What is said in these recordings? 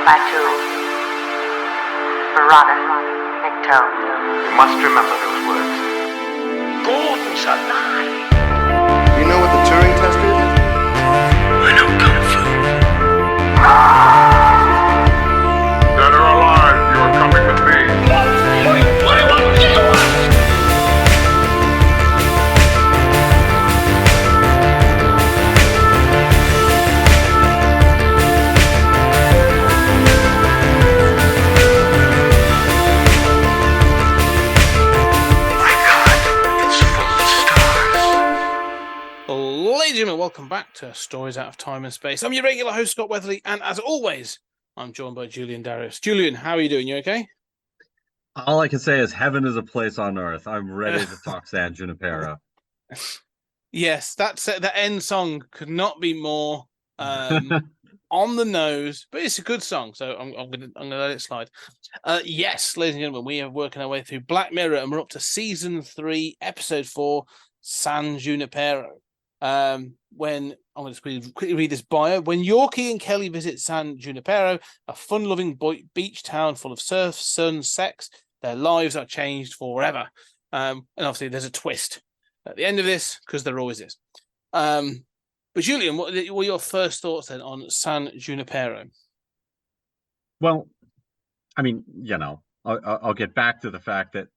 Batu, Barada, Nikto. You must remember those words. Gordon's alive! You know what the Turing test is? I know Kung Fu. Dead or alive, you are coming with me. Ladies and gentlemen, welcome back to Stories Out of Time and Space. I'm your regular host, Scott Weatherly, and as always, I'm joined by Julian Darius. Julian, how are you doing? You okay? All I can say is heaven is a place on earth. I'm ready to talk San Junipero. Yes, that end song could not be more on the nose, but it's a good song, so I'm gonna let it slide. Yes, ladies and gentlemen, we are working our way through Black Mirror, and we're up to season 3, episode 4, San Junipero. When I'm going to quickly read this bio. When Yorkie and Kelly visit San Junipero, a fun-loving beach town full of surf, sun, sex, their lives are changed forever. And obviously, there's a twist at the end of this because there always is. But Julian, what were your first thoughts then on San Junipero? Well, I mean, I'll get back to the fact that,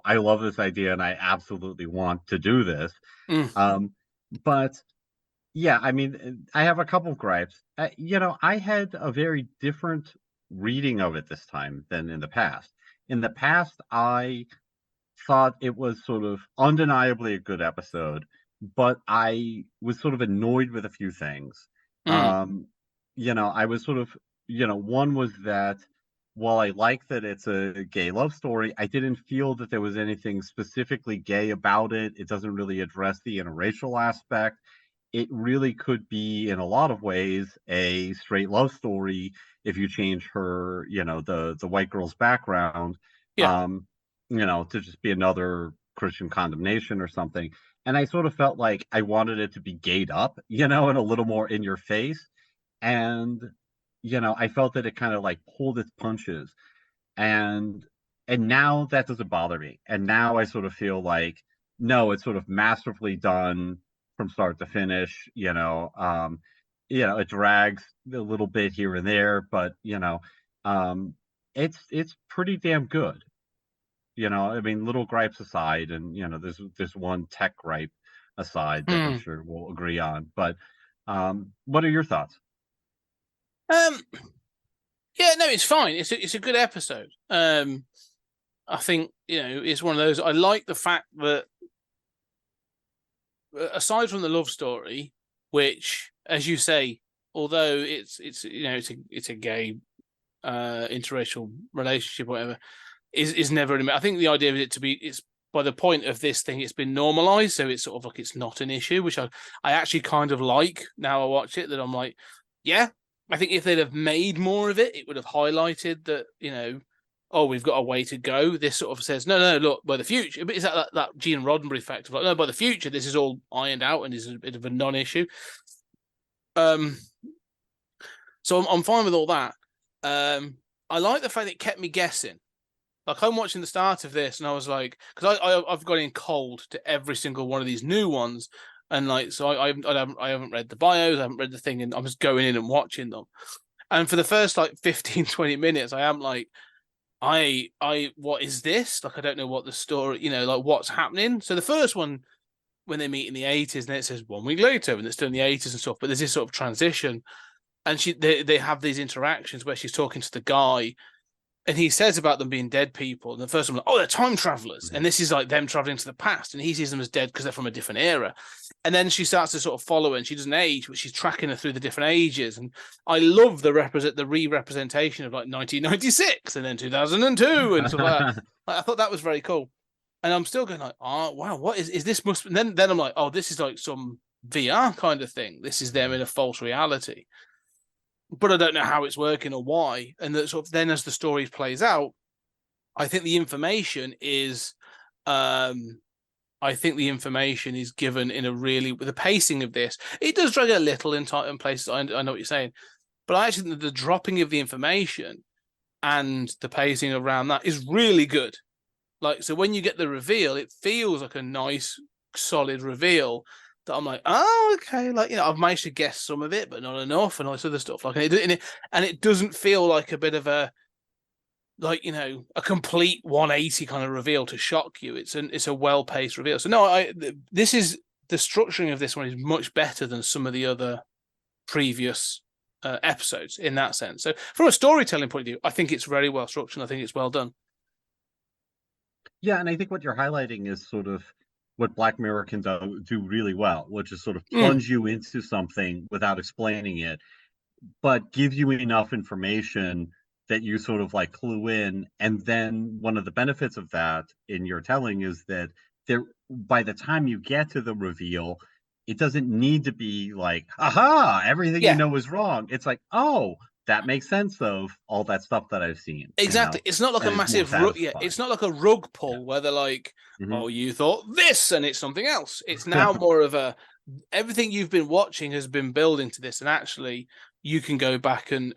I love this idea and I absolutely want to do this. But yeah, I mean, I have a couple of gripes. I had a very different reading of it this time than in the past. In the past, I thought it was sort of undeniably a good episode, but I was sort of annoyed with a few things. I was sort of, one was that while I like that it's a gay love story, I didn't feel that there was anything specifically gay about it. It doesn't really address the interracial aspect. It really could be, in a lot of ways, a straight love story if you change her, the white girl's background, to just be another Christian condemnation or something. And I sort of felt like I wanted it to be gayed up, and a little more in your face. And I felt that it kind of like pulled its punches, and now that doesn't bother me. And now I sort of feel like, no, it's sort of masterfully done from start to finish. It drags a little bit here and there, but it's pretty damn good. I mean, little gripes aside, and there's one tech gripe aside that I'm sure we'll agree on. But what are your thoughts? Yeah, no, it's fine. It's a good episode. I think it's one of those. I like the fact that aside from the love story, which, as you say, although it's a gay interracial relationship, or whatever, is never. I think the idea of it to be it's by the point of this thing, it's been normalized, so it's sort of like it's not an issue, which I actually kind of like now I watch it. That I'm like, yeah. I think if they'd have made more of it, it would have highlighted that, we've got a way to go. This sort of says, no, look, by the future, but is that Gene Roddenberry fact of like, no, by the future, this is all ironed out and is a bit of a non-issue. So I'm fine with all that. I like the fact that it kept me guessing. Like, I'm watching the start of this and I was like, because I've gone in cold to every single one of these new ones. And like, so I haven't read the bios, I haven't read the thing, and I'm just going in and watching them. And for the first like 15, 20 minutes, I am like, what is this? Like, I don't know what the story, like what's happening. So the first one, when they meet in the 80s, and then it says 1 week later, and it's still in the 80s and stuff, but there's this sort of transition. And they have these interactions where she's talking to the guy, and he says about them being dead people. And the first one, like, they're time travelers. And this is like them traveling to the past. And he sees them as dead because they're from a different era. And then she starts to sort of follow her, and she doesn't age, but she's tracking her through the different ages. And I love the re-representation of like 1996 and then 2002 and stuff like that. I thought that was very cool. And I'm still going like, oh, wow, what is this? And then I'm like, oh, this is like some VR kind of thing. This is them in a false reality. But I don't know how it's working or why. And that sort of then as the story plays out, I think the information is given in a really, with the pacing of this, it does drag a little in places. I know what you're saying, But I actually think the dropping of the information and the pacing around that is really good. Like, so when you get the reveal, it feels like a nice, solid reveal that I'm like, oh, okay. Like, I've managed to guess some of it, but not enough, and all this other stuff. Like, and it doesn't feel like a bit of a, like, a complete 180 kind of reveal to shock you. It's a well-paced reveal. So no, this is the structuring of this one is much better than some of the other previous episodes in that sense. So from a storytelling point of view, I think it's very well structured. I think it's well done. Yeah, and I think what you're highlighting is sort of what Black Mirror can do really well, which is sort of plunge you into something without explaining it, but give you enough information that you sort of like clue in. And then one of the benefits of that in your telling is that by the time you get to the reveal, it doesn't need to be like, aha, everything you know is wrong. It's like, oh, that makes sense of all that stuff that I've seen. Exactly. It's not like a massive it's not like a rug pull where they're like, oh, you thought this and it's something else. It's now more of a everything you've been watching has been building to this, and actually you can go back and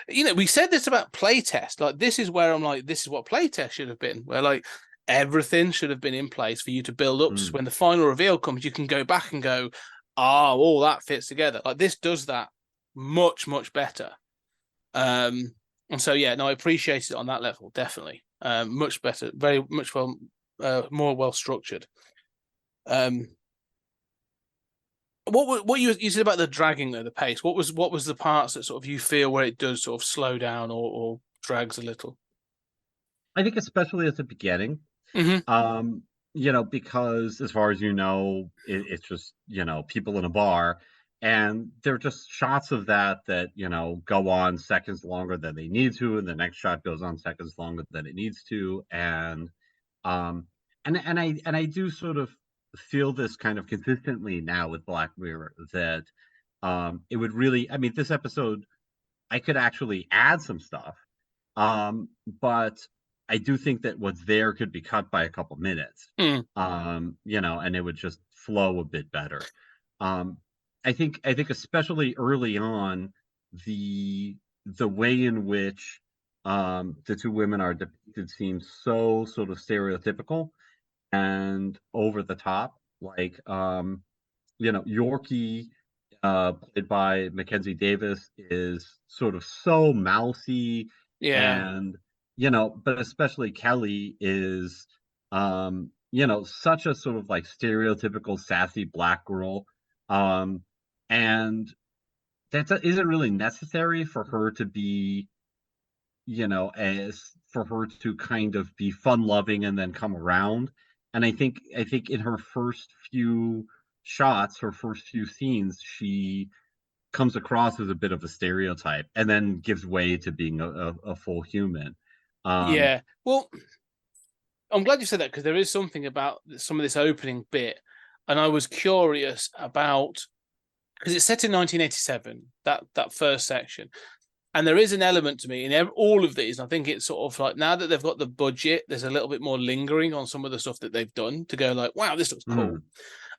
we said this about playtest. Like, this is where I'm like, this is what playtest should have been, where like everything should have been in place for you to build up. So when the final reveal comes, you can go back and go, all that fits together. Like, this does that much, much better. And so I appreciate it on that level, definitely. Much better, very much more well structured. What you said about the dragging though, the pace, what was the parts that sort of you feel where it does sort of slow down or drags a little? I think especially at the beginning. Because as far as it's just, people in a bar, and they're just shots of that go on seconds longer than they need to, and the next shot goes on seconds longer than it needs to. And I do sort of feel this kind of consistently now with Black Mirror, that it would really, this episode, I could actually add some stuff, but I do think that what's there could be cut by a couple minutes, and it would just flow a bit better. I think especially early on, the way in which the two women are depicted seems so sort of stereotypical and over the top. Like, Yorkie, played by Mackenzie Davis, is sort of so mousy, and but especially Kelly is, such a sort of like stereotypical sassy Black girl, and that isn't really necessary for her to be, as for her to kind of be fun loving and then come around. And I think in her first few shots, her first few scenes, she comes across as a bit of a stereotype, and then gives way to being a full human. Well, I'm glad you said that, because there is something about some of this opening bit, and I was curious about, because it's set in 1987, that first section, and there is an element to me in all of these. I think it's sort of like, now that they've got the budget, there's a little bit more lingering on some of the stuff that they've done to go like, wow, this looks cool.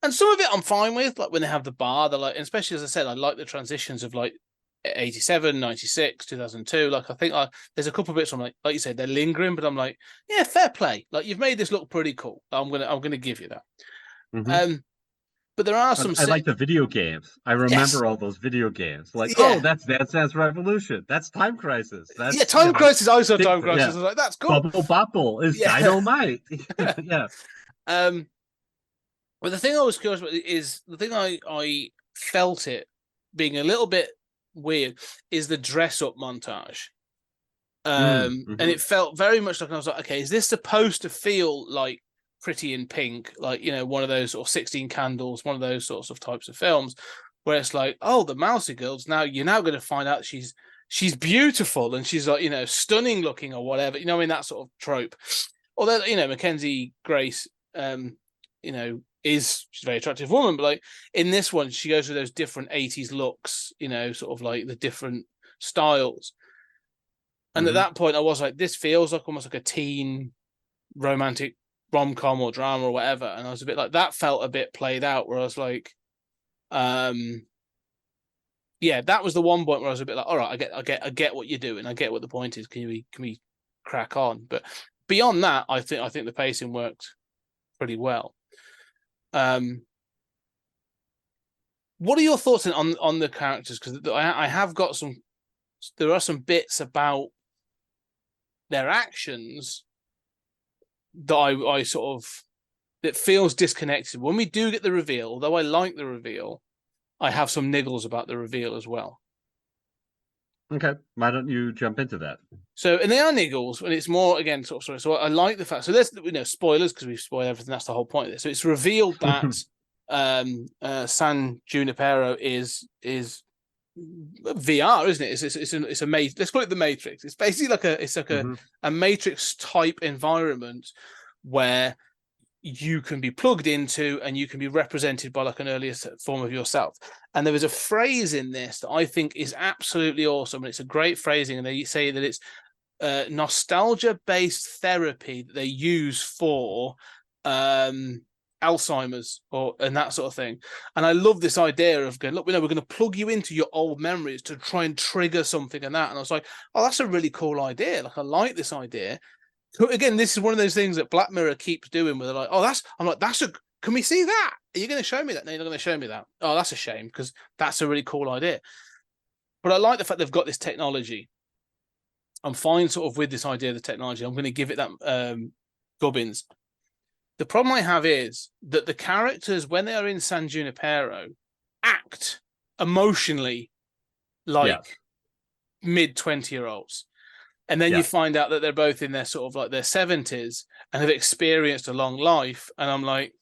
And some of it I'm fine with, like when they have the bar, they're like, and especially as I said, I like the transitions of like 87, 96, 2002. Like, I think there's a couple of bits I'm like you said, they're lingering, but I'm like, yeah, fair play. Like, you've made this look pretty cool. I'm gonna give you that. But there are some. I like the video games. I remember all those video games. Like, that's Dance Dance Revolution. That's Time Crisis. That's Time Crisis. I also Time Crisis. I was like, that's cool. Bubble Bobble is Dynamite. But the thing I was curious about is the thing I felt it being a little bit weird is the dress up montage. And it felt very much like, I was like, okay, is this supposed to feel like Pretty in Pink, like, one of those sort of 16 Candles, one of those sorts of types of films where it's like, oh, the Mousy Girls, now you're now going to find out she's beautiful and she's like, stunning looking or whatever, that sort of trope. Although, Mackenzie Grace, she's a very attractive woman, but like in this one, she goes with those different 80s looks, sort of like the different styles. And at that point, I was like, this feels like almost like a teen romantic rom-com or drama or whatever. And I was a bit like, that felt a bit played out, where I was like, yeah, that was the one point where I was a bit like, all right, I get what you're doing. I get what the point is. Can we crack on? But beyond that, I think the pacing worked pretty well. What are your thoughts on the characters? Because I have got some. There are some bits about their actions that I sort of, that feels disconnected. When we do get the reveal, although I like the reveal, I have some niggles about the reveal as well. Okay, why don't you jump into that? So, and they are niggles, and it's more, again, sort of sorry. So I like the fact. So there's, spoilers, because we've spoiled everything. That's the whole point of this. So it's revealed that San Junipero is VR, isn't it? It's a let's call it the Matrix. It's basically like a Matrix type environment where you can be plugged into and you can be represented by like an earlier form of yourself. And there is a phrase in this that I think is absolutely awesome, and it's a great phrasing. And they say that it's nostalgia-based therapy that they use for Alzheimer's and that sort of thing. And I love this idea of going, look, we're going to plug you into your old memories to try and trigger something and that. And I was like, oh, that's a really cool idea. Like, I like this idea. So again, this is one of those things that Black Mirror keeps doing, where they're like, oh, can we see that? Are you going to show me that? No, you're not going to show me that. Oh, that's a shame, because that's a really cool idea. But I like the fact they've got this technology. I'm fine sort of with this idea of the technology. I'm going to give it that gubbins. The problem I have is that the characters, when they are in San Junipero, act emotionally like mid-20-year-olds. And then you find out that they're both in their sort of like their 70s and have experienced a long life. And I'm like,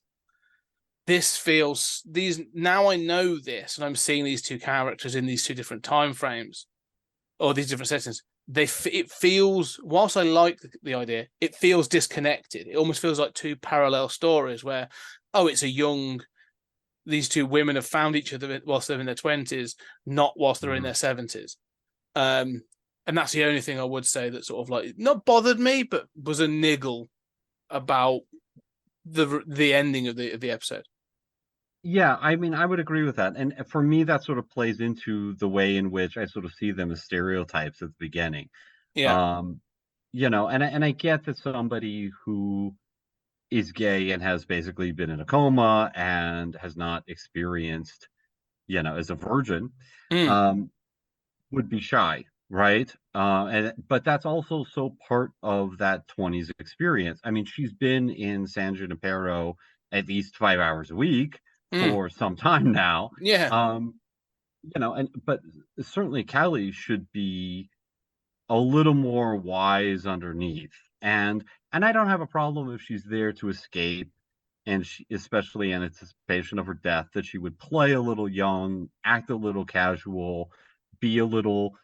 now I know this, and I'm seeing these two characters in these two different time frames or these different settings. It feels, whilst I like the idea, it feels disconnected. It almost feels like two parallel stories where, these two women have found each other whilst they're in their 20s, not whilst they're in their 70s. And that's the only thing I would say that sort of like not bothered me, but was a niggle about the ending of the episode. Yeah, I mean, I would agree with that. And for me, that sort of plays into the way in which I sort of see them as stereotypes at the beginning. Yeah. And I get that somebody who is gay and has basically been in a coma and has not experienced, as a virgin, would be shy, right? But that's also so part of that 20s experience. I mean, she's been in San Junipero at least 5 hours a week for some time now. Yeah. But certainly Callie should be a little more wise underneath. And I don't have a problem if she's there to escape, and she, especially in anticipation of her death, that she would play a little young, act a little casual, be a little,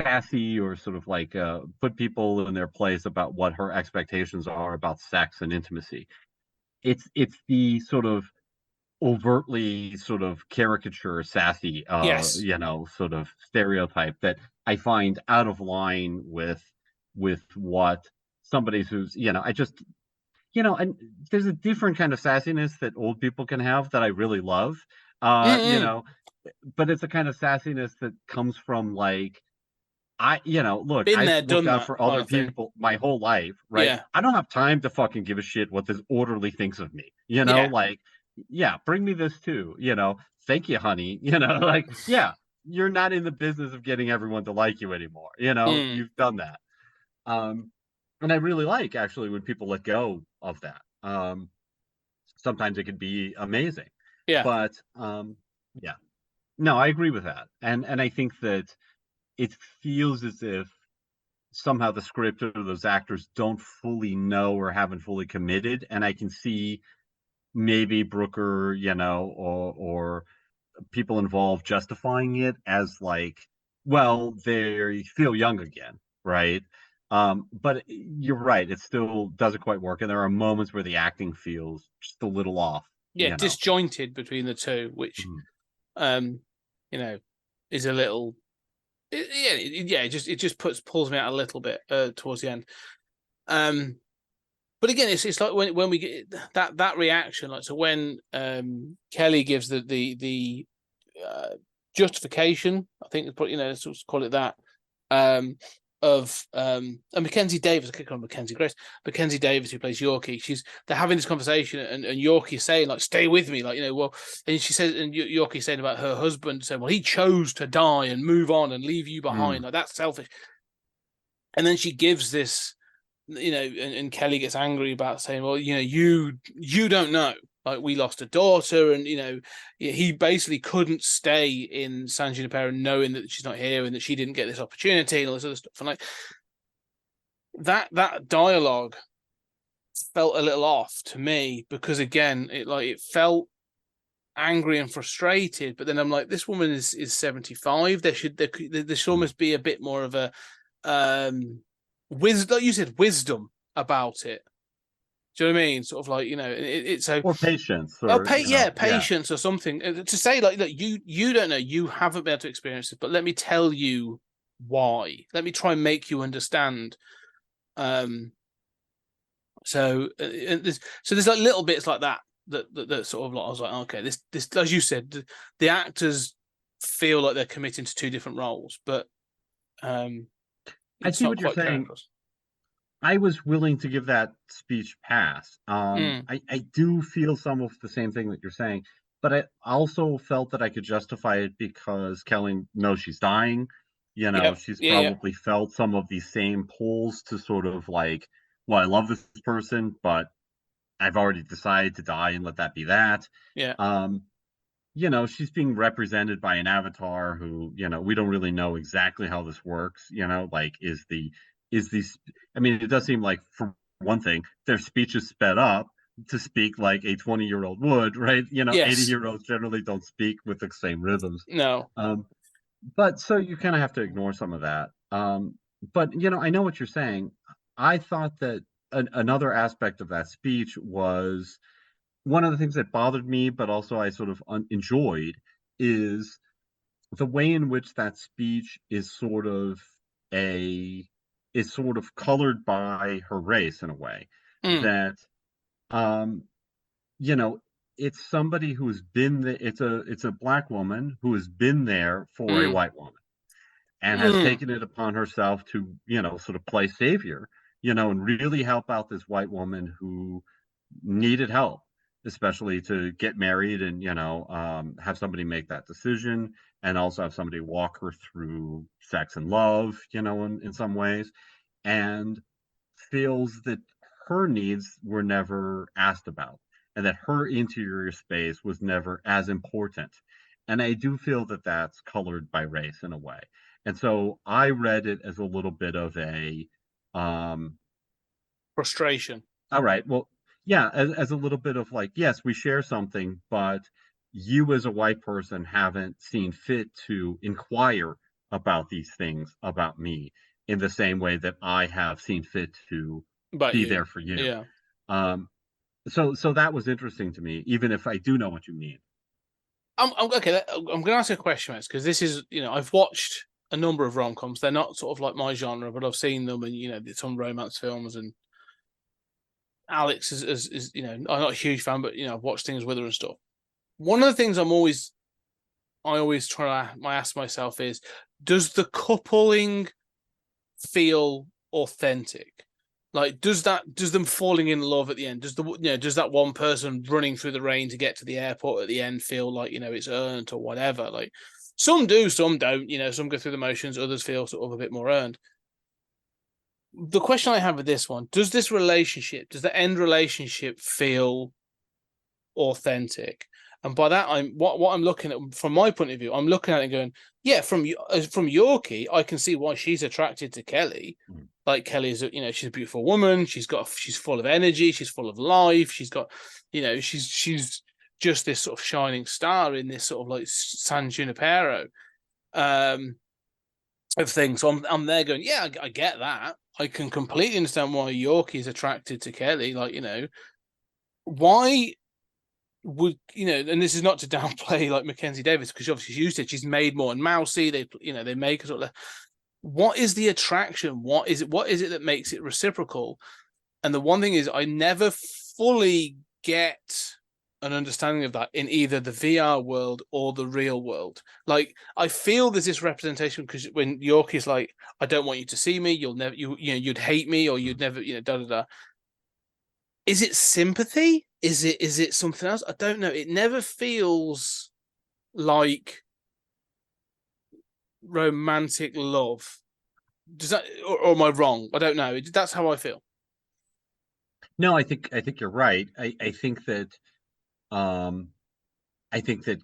sassy, or sort of like put people in their place about what her expectations are about sex and intimacy. It's the sort of overtly sort of caricature sassy Yes. Sort of stereotype that I find out of line with what somebody who's and there's a different kind of sassiness that old people can have that I really love. But it's a kind of sassiness that comes from like, look, I've looked out for other people my whole life, right? Yeah. I don't have time to fucking give a shit what this orderly thinks of me, like, yeah, bring me this too, thank you, honey, like, yeah, you're not in the business of getting everyone to like you anymore, you've done that. And I really like, actually, when people let go of that. Sometimes it could be amazing. Yeah. But, yeah. No, I agree with that. And I think that it feels as if somehow the script or those actors don't fully know or haven't fully committed. And I can see maybe Brooker, or people involved justifying it as like, well, they feel young again, right? But you're right, it still doesn't quite work. And there are moments where the acting feels just a little off. Yeah, disjointed between the two, which, is a little... It just pulls me out a little bit towards the end. But again, it's like when we get that reaction, like, so when Kelly gives the justification, I think, let's call it that, of and Mackenzie Davis. I click on Mackenzie Grace. Mackenzie Davis, who plays Yorkie, they're having this conversation, and Yorkie's saying, like, stay with me, like, well, and she says, and Yorkie's saying about her husband, saying, well, he chose to die and move on and leave you behind, like, that's selfish. And then she gives this, and Kelly gets angry about saying, well, you don't know. Like, we lost a daughter, and he basically couldn't stay in San Junipero knowing that she's not here and that she didn't get this opportunity and all this other stuff. And like that dialogue felt a little off to me, because again, it felt angry and frustrated. But then I'm like, this woman is 75. There should almost be a bit more of a wisdom, like you said, wisdom about it. Do you know what I mean? Sort of like, it's so, or patience, patience or something, to say like, look, you don't know, you haven't been able to experience it, but let me tell you why. Let me try and make you understand. So there's like little bits like that sort of like, I was like, okay, this as you said, the actors feel like they're committing to two different roles, but I see what you're saying. I was willing to give that speech pass. I do feel some of the same thing that you're saying, but I also felt that I could justify it because Kelly knows she's dying. She's probably felt some of these same pulls to sort of like, well, I love this person, but I've already decided to die and let that be that. Yeah. She's being represented by an avatar who, we don't really know exactly how this works. Like, I mean, it does seem like, for one thing, their speech is sped up to speak like a 20-year-old would, right? Yes. 80-year-olds generally don't speak with the same rhythms. No. But so you kind of have to ignore some of that. But, I know what you're saying. I thought that another aspect of that speech was one of the things that bothered me, but also I sort of enjoyed, is the way in which that speech is sort of colored by her race in a way that, it's somebody who's been there. It's a Black woman who has been there for a white woman and has taken it upon herself to, sort of play savior, and really help out this white woman who needed help, especially to get married and, have somebody make that decision, and also have somebody walk her through sex and love, in some ways, and feels that her needs were never asked about and that her interior space was never as important. And I do feel that that's colored by race in a way. And so I read it as a little bit of a frustration. All right. Well, yeah, as a little bit of like, yes, we share something, but you as a white person haven't seen fit to inquire about these things about me in the same way that I have seen fit to be there for you. Yeah. So that was interesting to me, even if I do know what you mean. I'm okay. I'm going to ask a question, because this is, I've watched a number of rom-coms. They're not sort of like my genre, but I've seen them, and some romance films. And Alex is I'm not a huge fan, but I've watched things with her and stuff. One of the things I always try to ask myself is, does the coupling feel authentic? Like, does them falling in love at the end, does that one person running through the rain to get to the airport at the end feel like, it's earned or whatever? Like, some do, some don't, some go through the motions, others feel sort of a bit more earned. The question I have with this one, does the end relationship feel authentic? And by that, what I'm looking at from my point of view, I'm looking at it and going, yeah, from Yorkie, I can see why she's attracted to Kelly. Like, Kelly is, she's a beautiful woman. She's full of energy. She's full of life. She's got, she's just this sort of shining star in this sort of like San Junipero of things. So I'm there going, yeah, I get that. I can completely understand why Yorkie is attracted to Kelly. Like, why would, and this is not to downplay like Mackenzie Davis, because obviously you said she's made more and mousy. They make her sort of. What is the attraction? What is it that makes it reciprocal? And the one thing is, I never fully get an understanding of that in either the VR world or the real world. Like, I feel there's this representation because when York is like, I don't want you to see me, you'll never, you'd hate me, or you'd never, da da da. Is it sympathy? Is it something else? I don't know. It never feels like romantic love. Does that, or am I wrong? I don't know. That's how I feel. No, I think you're right. I think that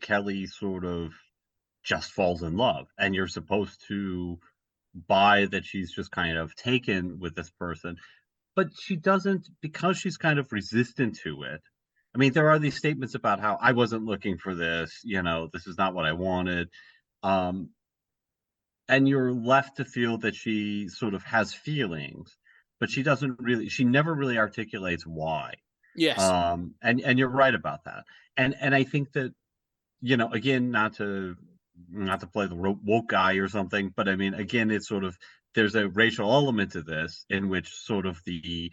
Kelly sort of just falls in love, and you're supposed to buy that she's just kind of taken with this person, but she doesn't, because she's kind of resistant to it. I mean, there are these statements about how I wasn't looking for this, this is not what I wanted. Um, and you're left to feel that she sort of has feelings, but she never really articulates why. Yes. And you're right about that. And I think that, again, not to play the woke guy or something, but I mean, again, it's sort of, there's a racial element to this in which sort of the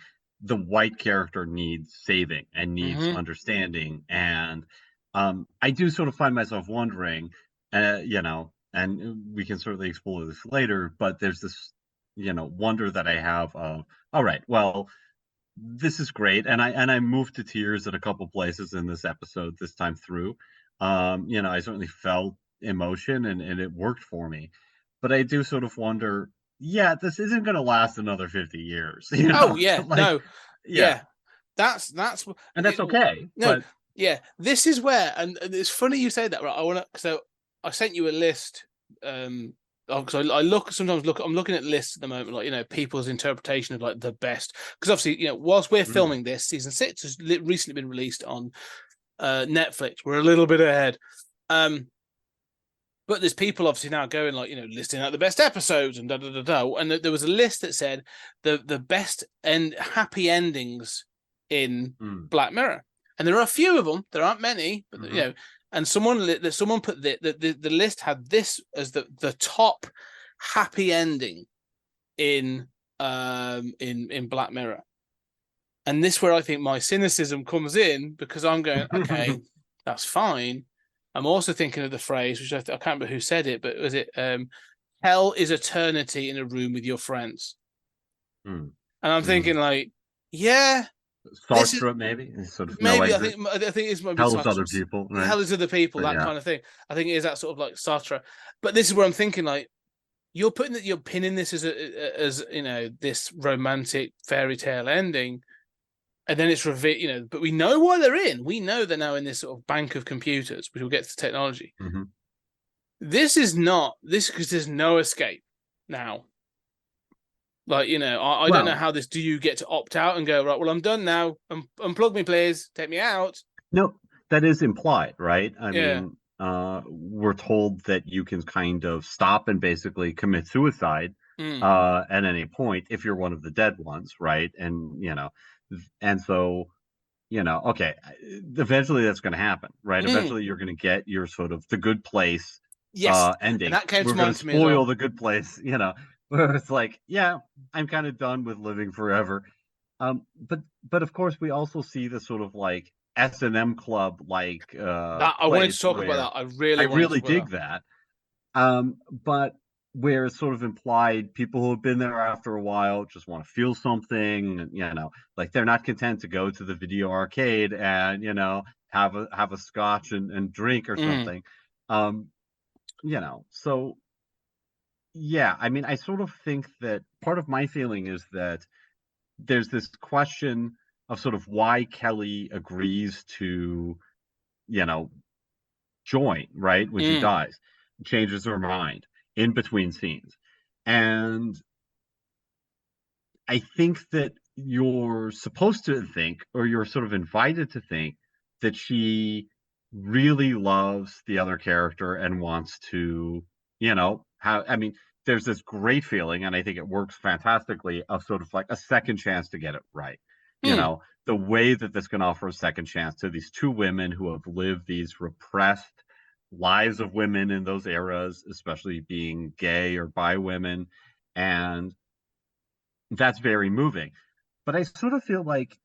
white character needs saving and needs understanding. And I do sort of find myself wondering, and we can certainly explore this later, but there's this, wonder that I have of, all right, well, this is great. And I moved to tears at a couple places in this episode this time through. I certainly felt emotion and it worked for me. But I do sort of wonder, this isn't going to last another 50 years. Oh, yeah. Like, no. Yeah. That's and that's okay. No, but... yeah. This is where, and it's funny you say that, right? So I sent you a list. Because I'm looking at lists at the moment, like, people's interpretation of like the best. Because obviously, whilst we're filming this, season 6 has recently been released on Netflix. We're a little bit ahead. But there's people obviously now going like, listing out the best episodes and da da da da. And there was a list that said the best and happy endings in Black Mirror, and there are a few of them. There aren't many, but and someone put the list had this as the top happy ending in Black Mirror. And this where I think my cynicism comes in, because I'm going, okay, that's fine. I'm also thinking of the phrase, which I can't remember who said it, but was it hell is eternity in a room with your friends? And I'm thinking like, yeah. Sartre, maybe? Sort of maybe, I think it's maybe hell is other people. Right? Hell is other people, that kind of thing. I think it is that sort of like Sartre. But this is where I'm thinking like, you're pinning this as this romantic fairy tale ending. And then it's revealed, but we know why they're in. We know they're now in this sort of bank of computers, which will get to technology. This is not this because there's no escape now. Like, I don't know how this. Do you get to opt out and go, right? Well, I'm done now. Unplug me, please. Take me out. No, that is implied, right? I mean, we're told that you can kind of stop and basically commit suicide at any point if you're one of the dead ones, right? And so, okay, eventually that's going to happen, right? Eventually you're going to get your sort of the good place ending. And that came We're to going mind to to me as spoil well. the good place, where it's like, I'm kind of done with living forever. But of course we also see the sort of like S&M club like that I wanted to talk about that. I really dig that. But where it's sort of implied people who have been there after a while just want to feel something, like they're not content to go to the video arcade and, have a scotch and drink or something. So I mean, I sort of think that part of my feeling is that there's this question of sort of why Kelly agrees to, join, right? When she dies, changes her mind in between scenes. And I think that you're supposed to think, or you're sort of invited to think, that she really loves the other character and wants to, there's this great feeling, and I think it works fantastically, of sort of like a second chance to get it right. The way that this can offer a second chance to these two women who have lived these repressed lives of women in those eras, especially being gay or bi women, and that's very moving. But I sort of feel like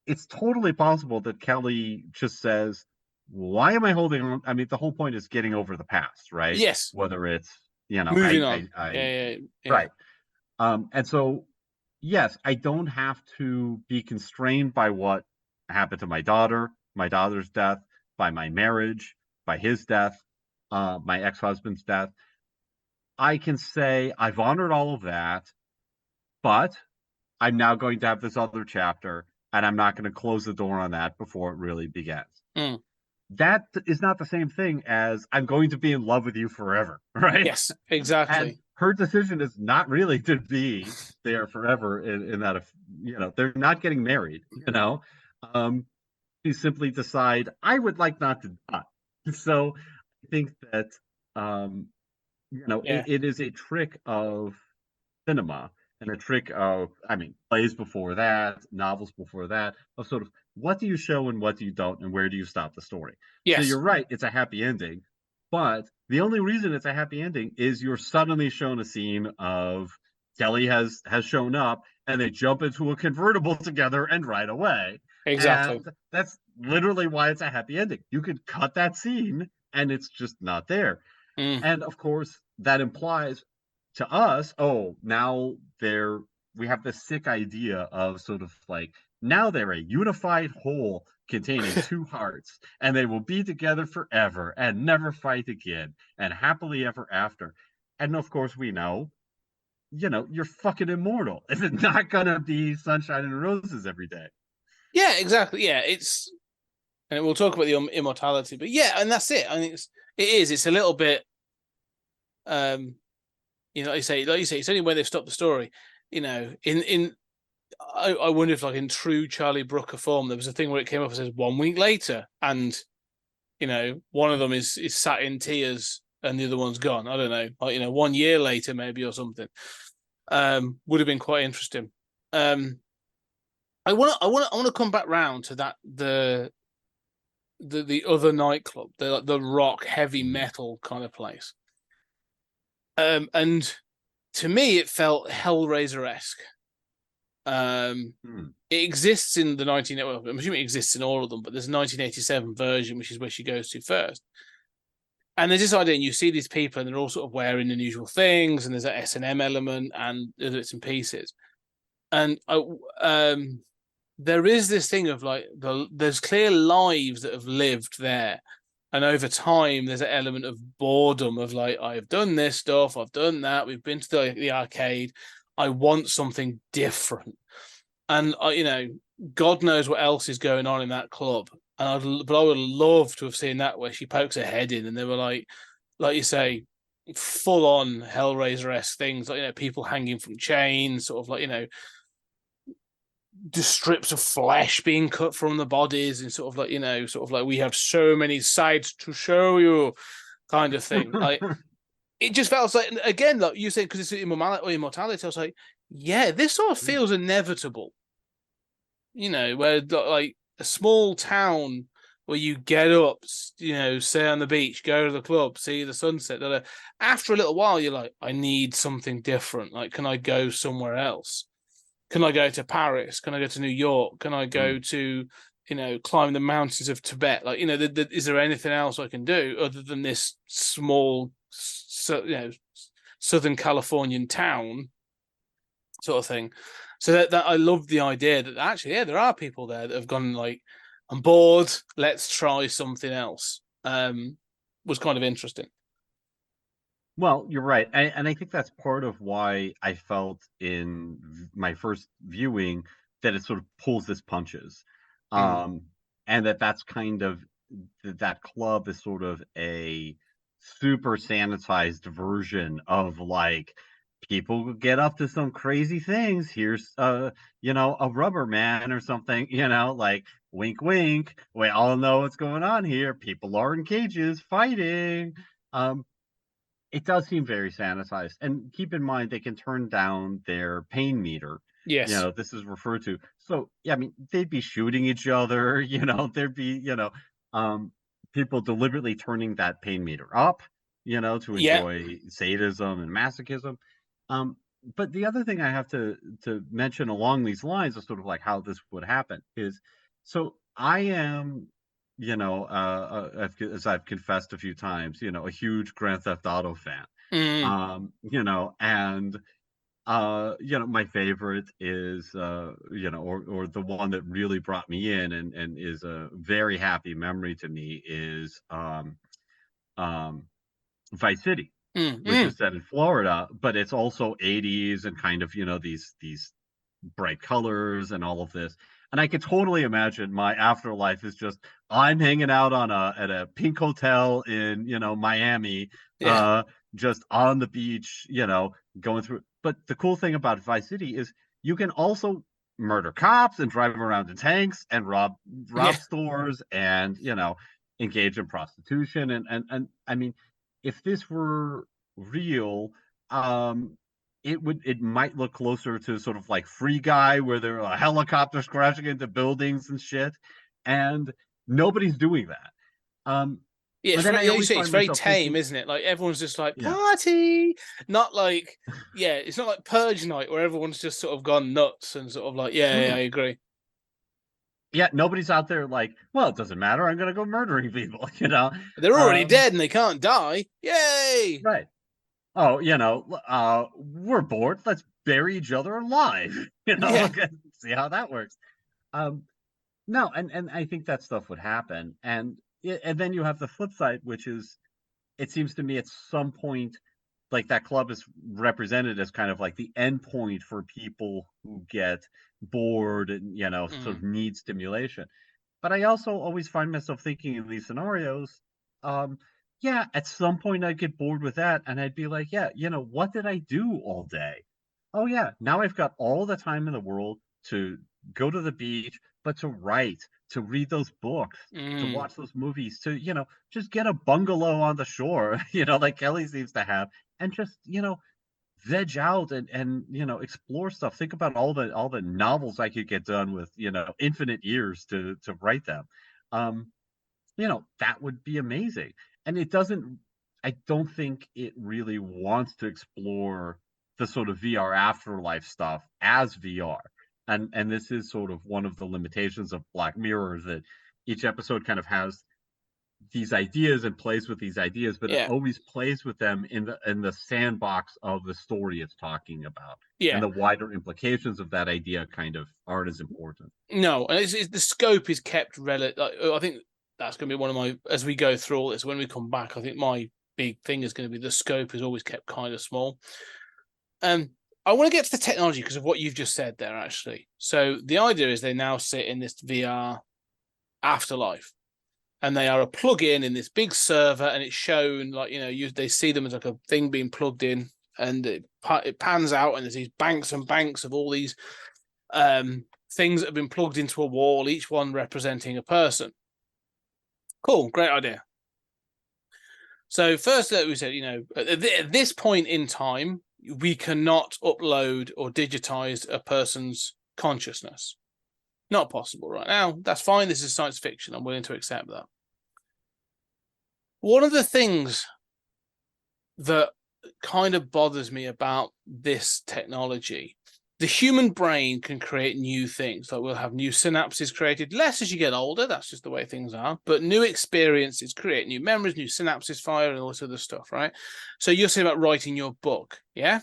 it's totally possible that Kelly just says, why am I holding on? I mean, the whole point is getting over the past, right? Yes. Whether it's, you know, Moving on. I Yeah. right. And so, yes, I don't have to be constrained by what happened to my daughter's death, by my marriage, by his death, my ex-husband's death. I can say I've honored all of that, but I'm now going to have this other chapter, and I'm not going to close the door on that before it really begins. Mm. That is not the same thing as I'm going to be in love with you forever, right? Yes, exactly. And her decision is not really to be there forever in that, you know, they're not getting married, you know. She simply decide I would like not to die. So I think that you know, Yeah. it is a trick of cinema and a trick of, I mean, plays before that, novels before that, of sort of what do you show and what do you don't, and where do you stop the story? So Yes. you're right, it's a happy ending, but the only reason it's a happy ending is you're suddenly shown a scene of Kelly has shown up and they jump into a convertible together and ride away. Exactly. And that's literally why it's a happy ending. You could cut that scene and it's just not there. Mm. And of course, that implies to us, oh, now we have this sick idea of sort of like now they're a unified whole containing two hearts, and they will be together forever and never fight again, and happily ever after. And of course, we know, you know, you're fucking immortal. It's not gonna be sunshine and roses every day. Yeah, exactly. Yeah, and we'll talk about the immortality, but yeah, and that's it. I think it's a little bit, you know, like you say, it's only when they've stopped the story. You know, I wonder if, like, in true Charlie Brooker form, there was a thing where it came up and says 1 week later, and you know, one of them is sat in tears and the other one's gone. I don't know, like, you know, 1 year later maybe or something. Would have been quite interesting. I want to come back round to that the other nightclub, the rock heavy metal kind of place. And to me, it felt Hellraiser-esque. It exists in the well, I'm assuming it exists in all of them, but there's a 1987 version, which is where she goes to first. And there's this idea, and you see these people, and they're all sort of wearing unusual things, and there's that S&M element and other bits and pieces. And there is this thing of like there's clear lives that have lived there, and over time there's an element of boredom of like, I've done this stuff, I've done that, we've been to the arcade, I want something different. And you know, God knows what else is going on in that club. And but I would love to have seen that where she pokes her head in, and they were like you say, full on Hellraiser-esque things, like, you know, people hanging from chains, sort of like, you know, just strips of flesh being cut from the bodies, and sort of like, you know, sort of like, we have so many sides to show you, kind of thing. Like, it just felt like, again, like you said, because it's immortality, I was like, yeah, this sort of feels inevitable. You know, where like a small town where you get up, you know, stay on the beach, go to the club, see the sunset. After a little while, you're like, I need something different. Like, can I go somewhere else? Can I go to Paris? Can I go to New York? Can I go to, you know, climb the mountains of Tibet? Like, you know, is there anything else I can do other than this small, you know, Southern Californian town sort of thing? So that I love the idea that actually, yeah, there are people there that have gone like, I'm bored, let's try something else. Was kind of interesting. Well, you're right. And I think that's part of why I felt in my first viewing that it sort of pulls its punches. And that's kind of, that club is sort of a super sanitized version of like, people get up to some crazy things. Here's you know, a rubber man or something, you know, like wink wink. We all know what's going on here. People are in cages fighting. It does seem very sanitized. And keep in mind, they can turn down their pain meter. Yes. You know, this is referred to. So, yeah, I mean, they'd be shooting each other, you know, there'd be, you know, people deliberately turning that pain meter up, you know, to enjoy sadism and masochism. But the other thing I have to mention along these lines of sort of like how this would happen is So I am, as I've confessed a few times, a huge Grand Theft Auto fan. Mm, And my favorite is, or the one that really brought me in and is a very happy memory to me is um, Vice City, mm, which mm. is set in Florida, but it's also 80s and kind of, these bright colors and all of this. And I could totally imagine my afterlife is just I'm hanging out at a pink hotel in, Miami, Yeah, uh, just on the beach, going through. But the cool thing about Vice City is you can also murder cops and drive around in tanks and yeah, rob stores and, engage in prostitution. And I mean, if this were real, um, it might look closer to sort of like Free Guy, where there are helicopters crashing into buildings and shit, and nobody's doing that. Um, yeah. and It's then very, I like you always say, it's find very myself tame, thinking, isn't it? Like everyone's just like yeah, party, not like yeah. It's not like Purge Night where everyone's just sort of gone nuts and sort of like yeah, I mm, agree. yeah, nobody's out there like, well, it doesn't matter, I'm gonna go murdering people, you know. They're already Um, dead and they can't die. Yay! right. Oh, we're bored. Let's bury each other alive. Yeah, See how that works. Um, no, and I think that stuff would happen, and then you have the flip side, which is it seems to me at some point like that club is represented as kind of like the end point for people who get bored and sort mm, of need stimulation. But I also always find myself thinking in these scenarios, um, yeah, at some point I'd get bored with that and I'd be like, yeah, what did I do all day? Oh yeah, now I've got all the time in the world to go to the beach, but to write, to read those books, to mm. watch those movies, to, just get a bungalow on the shore, like Kelly seems to have, and just, veg out and explore stuff. Think about all the novels I could get done with, infinite years to write them. Um, that would be amazing. And I don't think it really wants to explore the sort of VR afterlife stuff as VR. And this is sort of one of the limitations of Black Mirror, that each episode kind of has these ideas and plays with these ideas, but it Yeah, always plays with them in the sandbox of the story it's talking about. And yeah. the wider implications of that idea kind of aren't as important. No, and the scope is kept relative. Like, I think that's going to be one of my as we go through all this. When we come back, I think my big thing is going to be the scope is always kept kind of small. I want to get to the technology because of what you've just said there, actually. So the idea is they now sit in this VR afterlife, and they are a plug-in in this big server, and it's shown like they see them as like a thing being plugged in, and it pans out, and there's these banks and banks of all these things that have been plugged into a wall, each one representing a person. Cool, great idea. So first, we said, at this point in time, we cannot upload or digitize a person's consciousness. Not possible right now. That's fine. This is science fiction. I'm willing to accept that. One of the things that kind of bothers me about this technology, the human brain can create new things. Like we'll have new synapses created, less as you get older. That's just the way things are. But new experiences create new memories, new synapses fire, and all this other stuff, right? So you're saying about writing your book, yeah?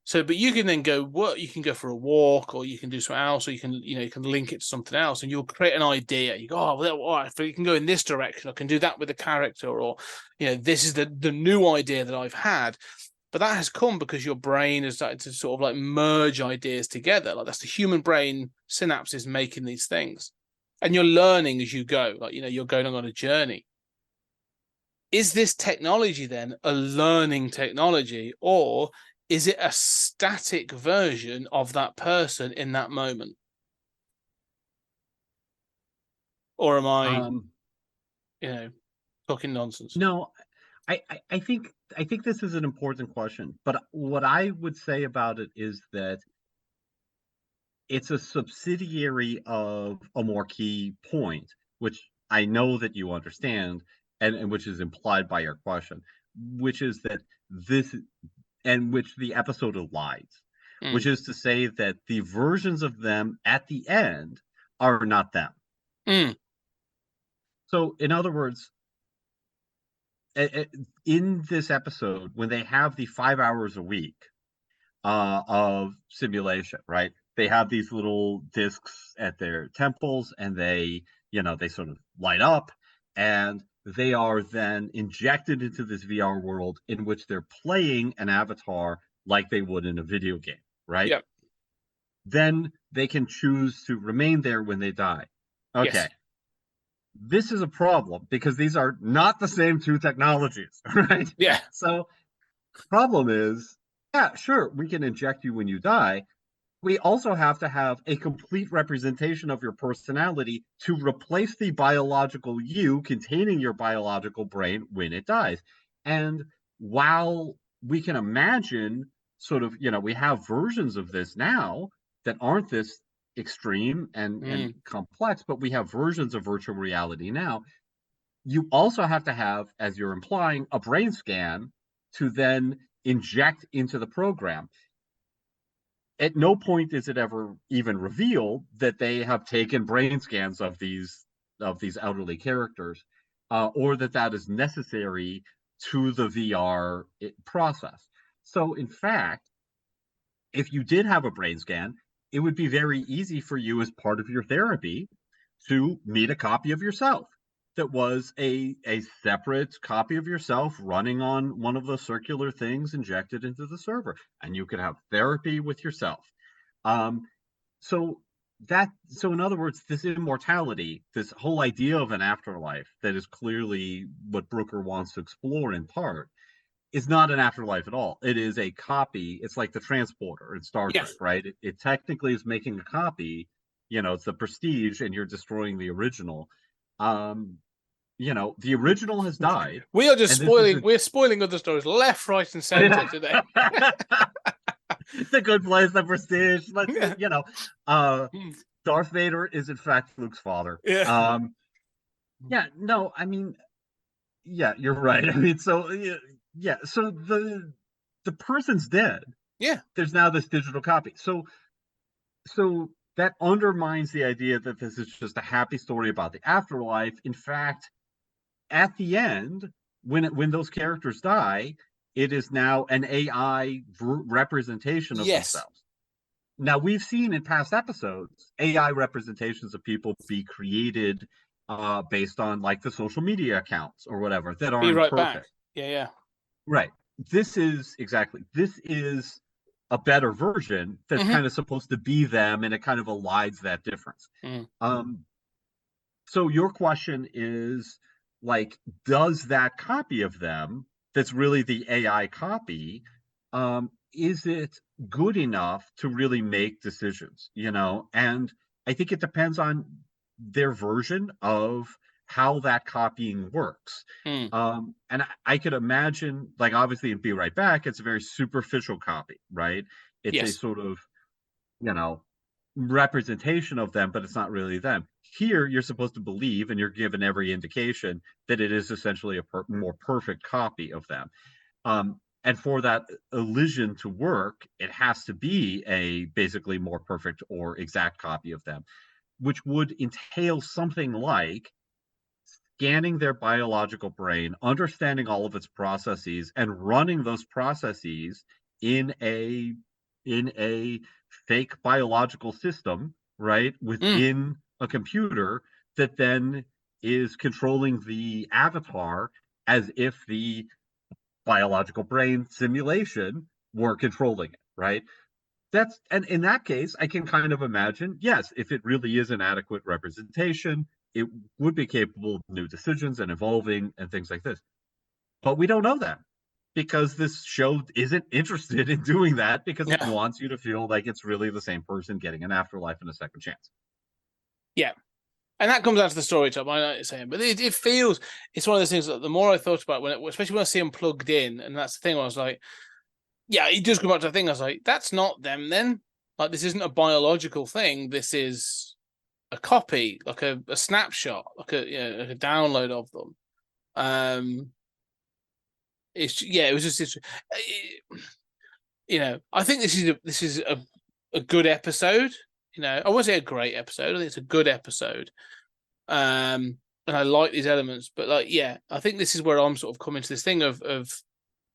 So, but you can then go work. You can go for a walk, or you can do something else, or you can link it to something else, and you'll create an idea. You go, oh, well, all right, you can go in this direction. I can do that with the character, or this is the new idea that I've had. But that has come because your brain has started to sort of like merge ideas together. Like that's the human brain synapses making these things, and you're learning as you go. Like you're going on a journey. Is this technology then a learning technology, or is it a static version of that person in that moment? Or am I, Um, talking nonsense? no, I think this is an important question, but what I would say about it is that it's a subsidiary of a more key point, which I know that you understand, and which is implied by your question, which is that this and which the episode elides, which Mm, is to say that the versions of them at the end are not them. Mm. So, in other words, in this episode, when they have the 5 hours a week of simulation, right? They have these little discs at their temples, and they sort of light up, and they are then injected into this VR world in which they're playing an avatar like they would in a video game, right? Yep. Then they can choose to remain there when they die. Okay. Yes. This is a problem because these are not the same two technologies, right? Yeah. So, problem is, yeah, sure, we can inject you when you die. We also have to have a complete representation of your personality to replace the biological you containing your biological brain when it dies. And while we can imagine sort of, we have versions of this now that aren't this extreme and complex, but we have versions of virtual reality now. You also have to have, as you're implying, a brain scan to then inject into the program. At no point is it ever even revealed that they have taken brain scans of these elderly characters, or that is necessary to the VR process. So, in fact, if you did have a brain scan, it would be very easy for you as part of your therapy to meet a copy of yourself that was a separate copy of yourself running on one of the circular things injected into the server, and you could have therapy with yourself. So in other words, this immortality, this whole idea of an afterlife that is clearly what Brooker wants to explore in part, is not an afterlife at all. It is a copy. It's like the transporter in Star Trek, right? It technically is making a copy. It's the Prestige, and you're destroying the original. The original has died. We are just spoiling. We're spoiling other stories left, right, and center today. The Good Place, the Prestige. Darth Vader is in fact Luke's father. Yeah. No, I mean, yeah, you're right. I mean, so yeah, so the person's dead. Yeah. There's now this digital copy. So that undermines the idea that this is just a happy story about the afterlife. In fact, at the end, when those characters die, it is now an AI representation of themselves. Now, we've seen in past episodes AI representations of people be created based on like the social media accounts or whatever that aren't perfect. Back. Yeah. Right. This is a better version that's kind of supposed to be them, and it kind of elides that difference. So your question is, like, does that copy of them that's really the AI copy, is it good enough to really make decisions? And I think it depends on their version of how that copying works. And I could imagine, like, obviously in Be Right Back, it's a very superficial copy, right? It's a sort of, representation of them, but it's not really them. Here, you're supposed to believe, and you're given every indication that it is essentially a more perfect copy of them. And for that illusion to work, it has to be a basically more perfect or exact copy of them, which would entail something like scanning their biological brain, understanding all of its processes, and running those processes in a fake biological system, right, within a computer that then is controlling the avatar as if the biological brain simulation were controlling it, right? And in that case, I can kind of imagine, yes, if it really is an adequate representation, it would be capable of new decisions and evolving and things like this. But we don't know that, because this show isn't interested in doing that, because it wants you to feel like it's really the same person getting an afterlife and a second chance. Yeah. And that comes down to the storytelling, I know what you're saying. But it feels, it's one of those things that the more I thought about it, especially when I see them plugged in, and that's the thing, I was like, yeah, it does come back to the thing. I was like, that's not them then. Like, this isn't a biological thing. This is a copy, like a snapshot, like a download of them. It was just, I think this is a good episode. I won't say a great episode. I think it's a good episode. and I like these elements. But like, yeah, I think this is where I'm sort of coming to this thing of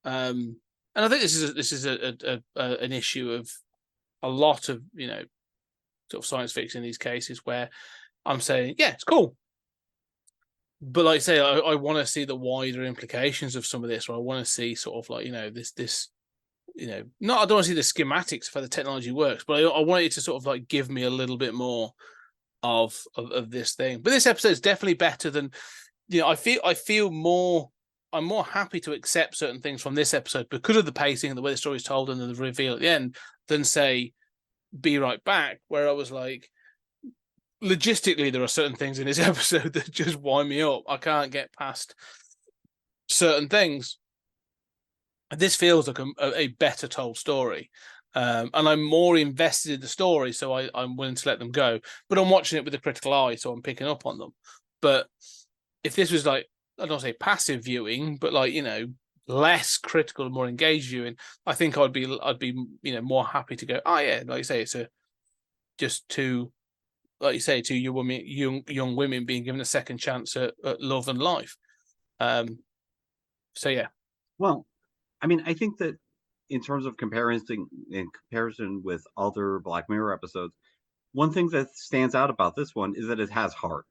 and I think this is an issue of a lot of sort of science fiction in these cases where I'm saying, yeah, it's cool. But like I say, I want to see the wider implications of some of this, or I want to see sort of like, this, not, I don't want to see the schematics of how the technology works, but I want it to sort of like give me a little bit more of this thing. But this episode is definitely better than, I feel more, I'm more happy to accept certain things from this episode because of the pacing and the way the story is told and the reveal at the end than say Be Right Back, where I was like, logistically, there are certain things in this episode that just wind me up. I can't get past certain things. This feels like a better told story. And I'm more invested in the story, so I'm willing to let them go. But I'm watching it with a critical eye, so I'm picking up on them. But if this was like, I don't say passive viewing, but like, less critical and more engaged viewing, I think I'd be more happy to go, oh yeah, like you say, it's just two, like you say, two young women being given a second chance at love and life. So yeah. Well, I mean, I think that in terms of comparison with other Black Mirror episodes, one thing that stands out about this one is that it has heart.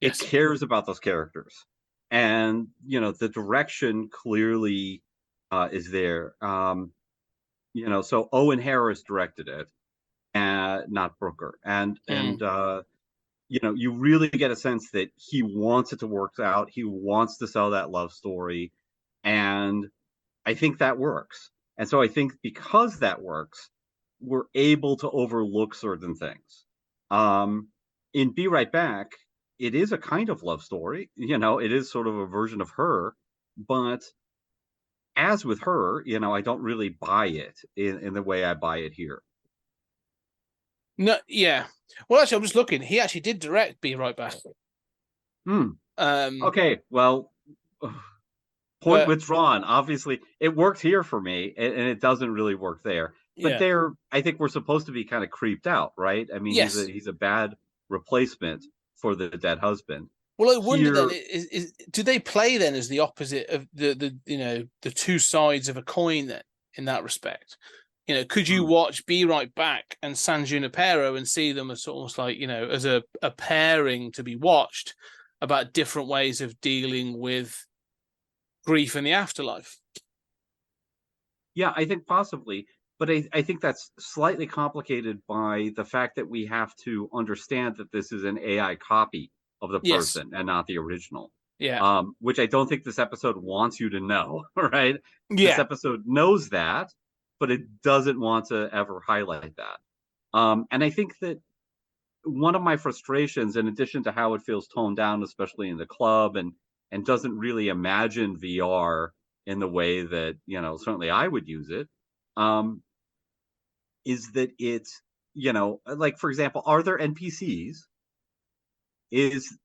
Yes. It cares about those characters, and the direction clearly is there. So Owen Harris directed it, not Brooker, and you really get a sense that he wants it to work out. He wants to sell that love story, and I think that works. And so I think because that works, we're able to overlook certain things. In Be Right Back, it is a kind of love story. It is sort of a version of Her, but as with Her, I don't really buy it in the way I buy it here. No, yeah. Well, actually, I'm just looking. He actually did direct Be Right Back. Okay, well, point withdrawn. Obviously, it worked here for me, and it doesn't really work there. But there, I think we're supposed to be kind of creeped out, right? I mean, yes. He's a bad replacement for the dead husband. Well, I wonder then, do they play then as the opposite of the two sides of a coin then, in that respect? Could you watch Be Right Back and San Junipero and see them as almost like, as a pairing to be watched about different ways of dealing with grief in the afterlife? Yeah, I think possibly. But I think that's slightly complicated by the fact that we have to understand that this is an AI copy of the person and not the original. Yeah. Which I don't think this episode wants you to know, right? Yeah. This episode knows that, but it doesn't want to ever highlight that. And I think that one of my frustrations, in addition to how it feels toned down, especially in the club, and doesn't really imagine VR in the way that, certainly I would use it, is that it's, like, for example, are there NPCs? Is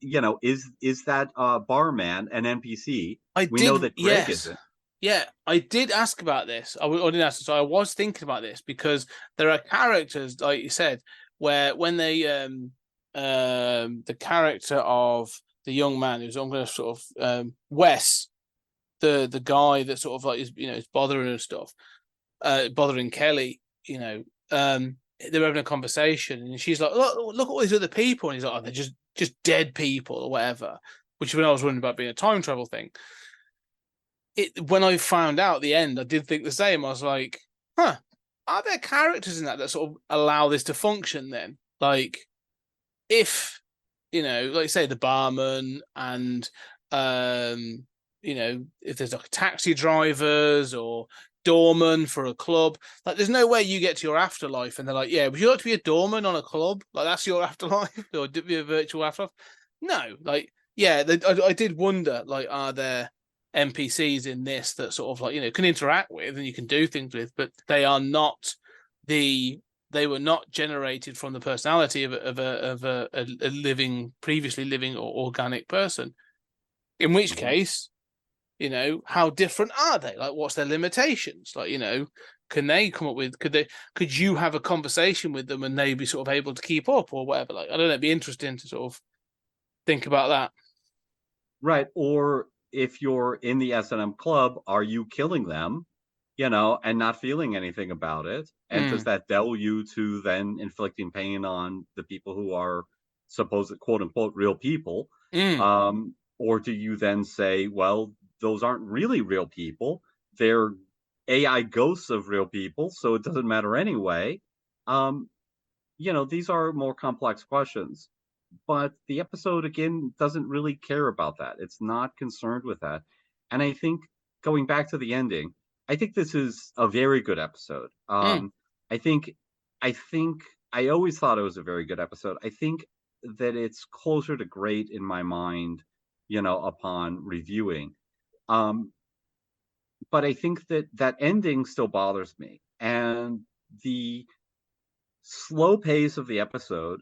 that barman an NPC? We know that Greg isn't. Yeah, I did ask about this. I didn't ask, so I was thinking about this because there are characters, like you said, where when they the character of the young man who's, I'm going to sort of Wes, the guy that sort of like is bothering and stuff, bothering Kelly, they're having a conversation and she's like, look at all these other people, and he's like, oh, they're just dead people or whatever. Which, when I was wondering about being a time travel thing, when I found out at the end, I did think the same. I was like, are there characters in that sort of allow this to function then? Like, if, like you say, the barman and, if there's like taxi drivers or doorman for a club, like there's no way you get to your afterlife and they're like, yeah, would you like to be a doorman on a club? Like, that's your afterlife? Or be a virtual afterlife? No, like, yeah, I did wonder, like, are there NPCs in this that sort of like, can interact with and you can do things with, but they are not they were not generated from the personality of a previously living or organic person. In which case, how different are they? Like, what's their limitations? Like, can they come up with, could you have a conversation with them and they be sort of able to keep up or whatever? Like, I don't know, it'd be interesting to sort of think about that. Right. Or if you're in the S&M club, are you killing them, and not feeling anything about it? And does that delve you to then inflicting pain on the people who are supposed quote unquote real people? Or do you then say, well, those aren't really real people. They're AI ghosts of real people, so it doesn't matter anyway. These are more complex questions. But the episode, again, doesn't really care about that. It's not concerned with that. And I think going back to the ending, I think this is a very good episode. I think I always thought it was a very good episode. I think that it's closer to great in my mind, upon reviewing. But I think that ending still bothers me. And the slow pace of the episode,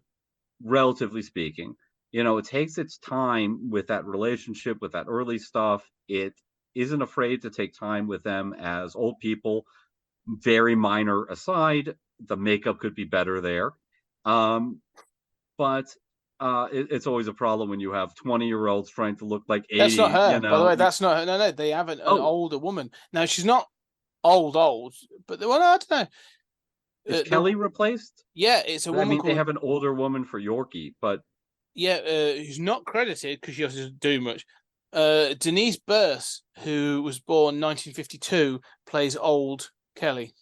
relatively speaking, it takes its time with that relationship, with that early stuff. It isn't afraid to take time with them as old people. Very minor aside, the makeup could be better there. But it's always a problem when you have 20-year-olds trying to look like 80. That's not her, by the way. That's not her. No. They have an older woman. Now, she's not old, but I don't know. Is Kelly replaced? Yeah, it's a woman. I mean, they have an older woman for Yorkie, but who's not credited because she also doesn't do much. Denise Burse, who was born 1952, plays old Kelly.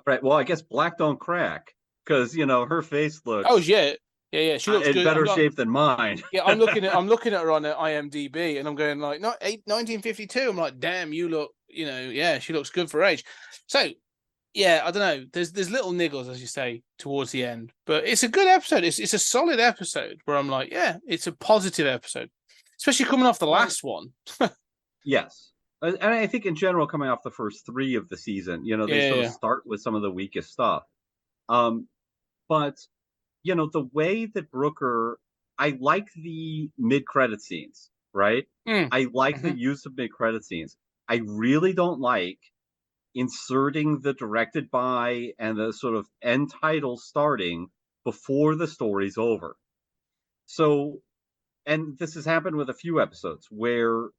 Right. Well, I guess black don't crack because her face looks. Oh yeah. She looks in good. better shape than mine. Yeah, I'm looking at her on IMDb, and I'm going like, 1952. I'm like, damn, you look. She looks good for her age. So. Yeah, I don't know. There's little niggles, as you say, towards the end, but it's a good episode. It's a solid episode where I'm like, yeah, it's a positive episode, especially coming off the last one. Yes, and I think in general, coming off the first 3 of the season, they sort of start with some of the weakest stuff. But the way that Brooker, I like the mid-credit scenes, right? I like the use of mid-credit scenes. I really don't like inserting the directed by and the sort of end title starting before the story's over. So, and this has happened with a few episodes where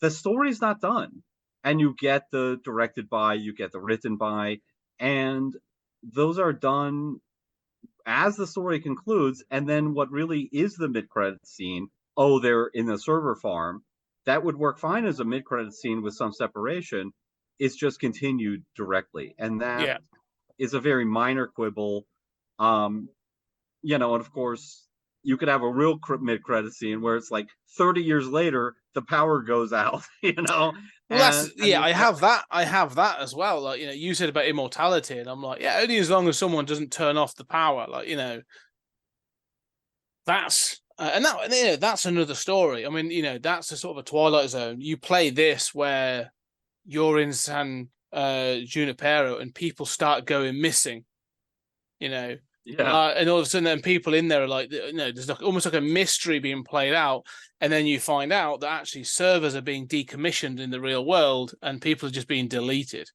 the story's not done and you get the directed by, you get the written by, and those are done as the story concludes. And then what really is the mid-credit scene, they're in the server farm, that would work fine as a mid-credit scene with some separation. It's just continued directly, and that is a very minor quibble. And of course, you could have a real mid-credit scene where it's like 30 years later, the power goes out. Well, I have that as well. Like you said about immortality, and I'm like, yeah, only as long as someone doesn't turn off the power. Like that's that's another story. I mean, that's a sort of a Twilight Zone. You play this where you're in San Junipero and people start going missing, and all of a sudden then people in there are like, there's almost like a mystery being played out, and then you find out that actually servers are being decommissioned in the real world and people are just being deleted.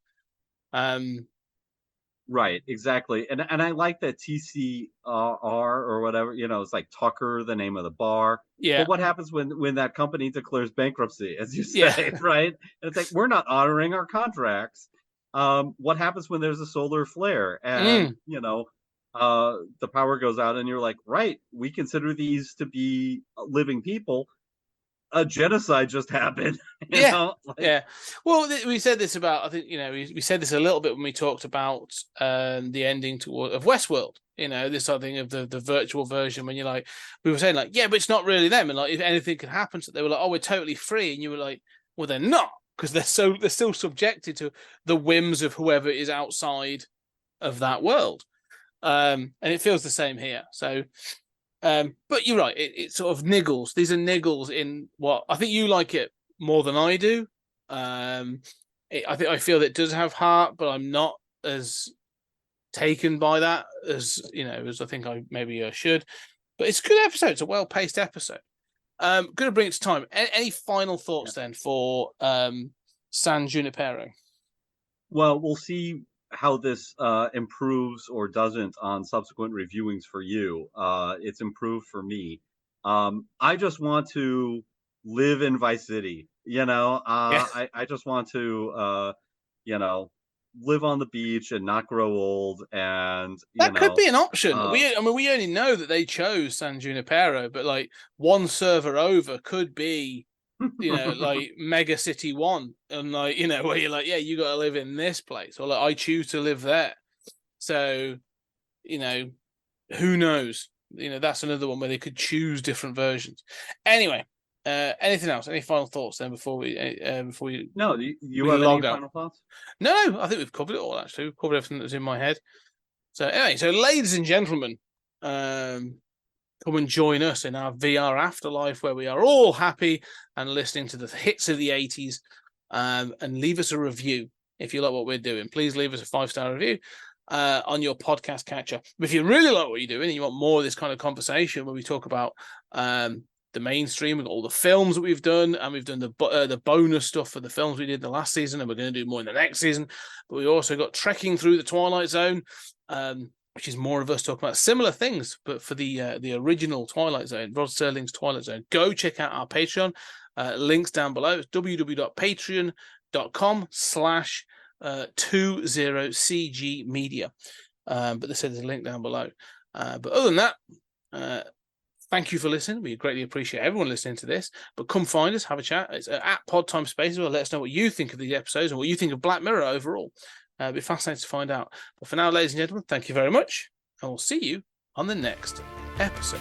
Right, exactly. And I like that TCR or whatever, it's like Tucker, the name of the bar. Yeah. But what happens when that company declares bankruptcy, as you say, right? And it's like, we're not honoring our contracts. What happens when there's a solar flare and, the power goes out and you're like, right, we consider these to be living people. A genocide just happened. Yeah. Well, we said this about, I think, we said this a little bit when we talked about the ending of Westworld. This sort of thing of the virtual version when you're like, we were saying like, yeah, but it's not really them, and like if anything could happen, so they were like, oh, we're totally free, and you were like, well, they're not, because they're still subjected to the whims of whoever is outside of that world, and it feels the same here. So. But you're right. It sort of niggles. These are niggles in what I think you like it more than I do. I feel that it does have heart, but I'm not as taken by that as as I think I maybe should. But it's a good episode. It's a well-paced episode. Going to bring it to time. Any final thoughts then for San Junipero? Well, we'll see how this improves or doesn't on subsequent reviewings for you. It's improved for me. I just want to live in Vice City. I just want to live on the beach and not grow old. And that could be an option. We only know that they chose San Junipero, but like one server over could be, like Mega City 1, and like where you're like, yeah, you got to live in this place, or like I choose to live there. So, who knows? That's another one where they could choose different versions. Anyway, anything else? Any final thoughts then before we No, you have any final thoughts? No, I think we've covered it all. Actually, we've covered everything that's in my head. So anyway, ladies and gentlemen, come and join us in our VR afterlife, where we are all happy and listening to the hits of the 80s. And leave us a review if you like what we're doing. Please leave us a 5-star review on your podcast catcher. But if you really like what you're doing and you want more of this kind of conversation where we talk about the mainstream and all the films that we've done, and we've done the bonus stuff for the films we did the last season, and we're going to do more in the next season. But we also got Trekking Through the Twilight Zone, which is more of us talking about similar things, but for the original Twilight Zone, Rod Serling's Twilight Zone. Go check out our Patreon. Links down below. It's www.patreon.com/20cg media. But there's a link down below. But other than that, thank you for listening. We greatly appreciate everyone listening to this. But come find us, have a chat. It's at Podtime Spaces. Let us know what you think of these episodes and what you think of Black Mirror overall. It'd be fascinating to find out. But for now, ladies and gentlemen, thank you very much. And we'll see you on the next episode.